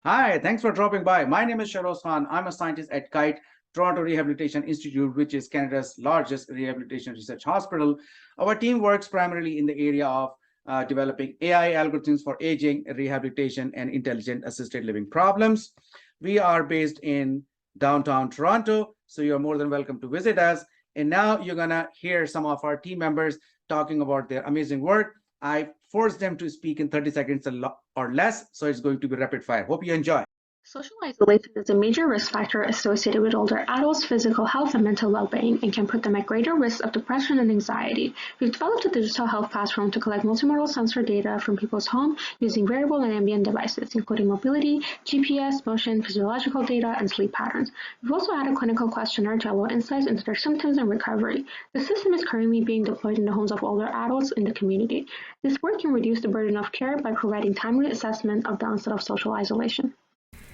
Hi, thanks for dropping by. My name is Sharoz Khan. I'm a scientist at KITE, Toronto Rehabilitation Institute, which is Canada's largest rehabilitation research hospital. Our team works primarily in the area of developing AI algorithms for aging, rehabilitation, and intelligent assisted living problems. We are based in downtown Toronto, so you're more than welcome to visit us. And now you're going to hear some of our team members talking about their amazing work. I forced them to speak in 30 seconds or less, so it's going to be rapid fire. Hope you enjoy. Social isolation is a major risk factor associated with older adults' physical health and mental well-being and can put them at greater risk of depression and anxiety. We've developed a digital health platform to collect multimodal sensor data from people's home using wearable and ambient devices, including mobility, GPS, motion, physiological data, and sleep patterns. We've also added a clinical questionnaire to allow insights into their symptoms and recovery. The system is currently being deployed in the homes of older adults in the community. This work can reduce the burden of care by providing timely assessment of the onset of social isolation.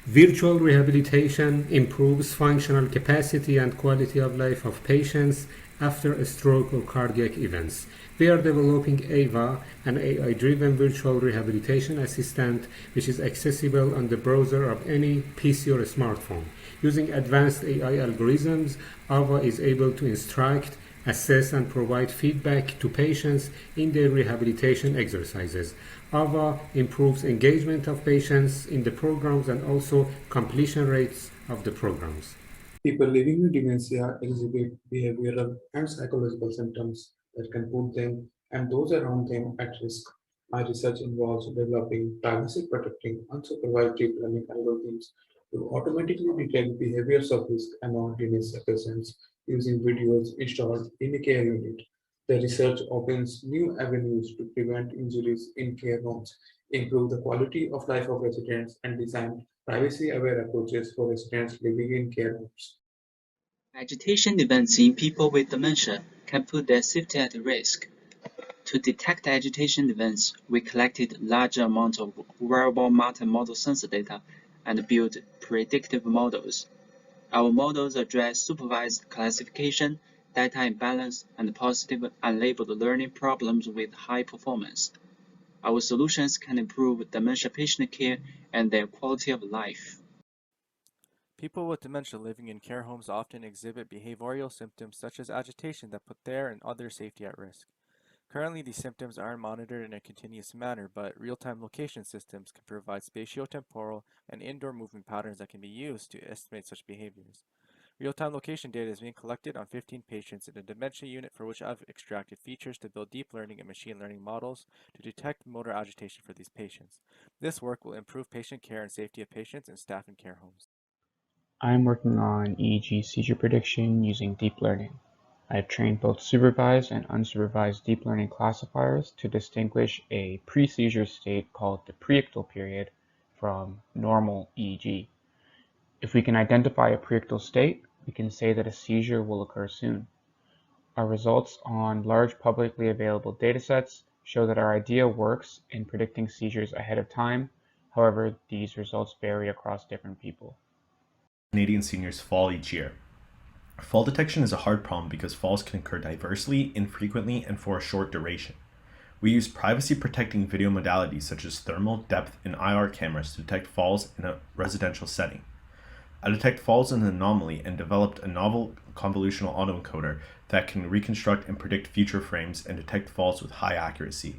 Virtual rehabilitation improves functional capacity and quality of life of patients after a stroke or cardiac events. We are developing AVA, an AI-driven virtual rehabilitation assistant which is accessible on the browser of any PC or smartphone. Using advanced AI algorithms, AVA is able to instruct, assess and provide feedback to patients in their rehabilitation exercises. AVA improves engagement of patients in the programs and also completion rates of the programs. People living with dementia exhibit behavioral and psychological symptoms that can put them and those around them at risk. My research involves developing privacy protecting unsupervised deep learning algorithms to automatically detect behaviors of risk among dementia patients using videos installed in a care unit. The research opens new avenues to prevent injuries in care homes, improve the quality of life of residents, and design privacy-aware approaches for residents living in care homes. Agitation events in people with dementia can put their safety at risk. To detect agitation events, we collected large amounts of wearable multimodal sensor data and built predictive models. Our models address supervised classification, data imbalance, and positive unlabeled learning problems with high performance. Our solutions can improve dementia patient care and their quality of life. People with dementia living in care homes often exhibit behavioral symptoms such as agitation that put their and others' safety at risk. Currently, these symptoms aren't monitored in a continuous manner, but real-time location systems can provide spatiotemporal and indoor movement patterns that can be used to estimate such behaviors. Real-time location data is being collected on 15 patients in a dementia unit for which I've extracted features to build deep learning and machine learning models to detect motor agitation for these patients. This work will improve patient care and safety of patients and staff in care homes. I'm working on EEG seizure prediction using deep learning. I've trained both supervised and unsupervised deep learning classifiers to distinguish a pre-seizure state called the preictal period from normal EEG. If we can identify a preictal state, we can say that a seizure will occur soon. Our results on large publicly available datasets show that our idea works in predicting seizures ahead of time. However, these results vary across different people. Canadian seniors fall each year. Fall detection is a hard problem because falls can occur diversely, infrequently, and for a short duration. We use privacy-protecting video modalities such as thermal, depth, and IR cameras to detect falls in a residential setting. I detect falls as an anomaly and developed a novel convolutional autoencoder that can reconstruct and predict future frames and detect falls with high accuracy.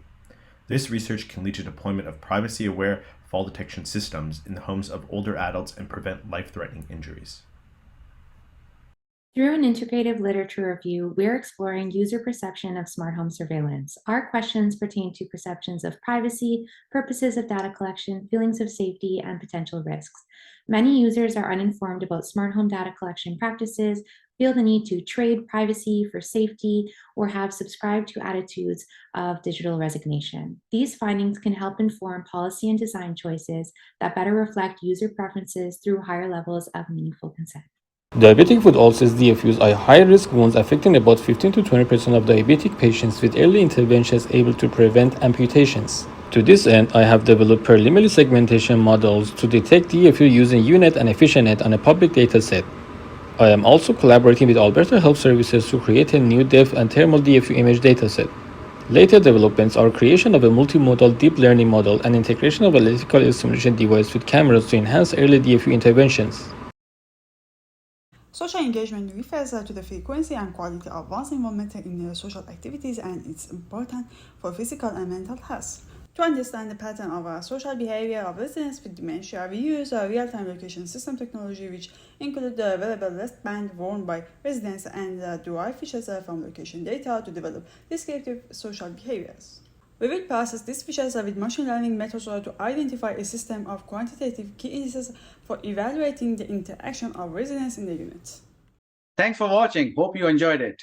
This research can lead to deployment of privacy-aware fall detection systems in the homes of older adults and prevent life-threatening injuries. Through an integrative literature review, we're exploring user perception of smart home surveillance. Our questions pertain to perceptions of privacy, purposes of data collection, feelings of safety, and potential risks. Many users are uninformed about smart home data collection practices, feel the need to trade privacy for safety, or have subscribed to attitudes of digital resignation. These findings can help inform policy and design choices that better reflect user preferences through higher levels of meaningful consent. Diabetic foot ulcers DFUs are high-risk wounds affecting about 15 to 20% of diabetic patients with early interventions able to prevent amputations. To this end, I have developed preliminary segmentation models to detect DFU using UNet and EfficientNet on a public dataset. I am also collaborating with Alberta Health Services to create a new depth and thermal DFU image dataset. Later developments are creation of a multimodal deep learning model and integration of a electrical stimulation device with cameras to enhance early DFU interventions. Social engagement refers to the frequency and quality of one's involvement in social activities, and it's important for physical and mental health. To understand the pattern of social behavior of residents with dementia, we use real-time location system technology, which include the wearable wristband worn by residents and derive features from location data to develop descriptive social behaviors. We will process these features with machine learning methods to identify a system of quantitative key indices for evaluating the interaction of residents in the unit. Thanks for watching. Hope you enjoyed it.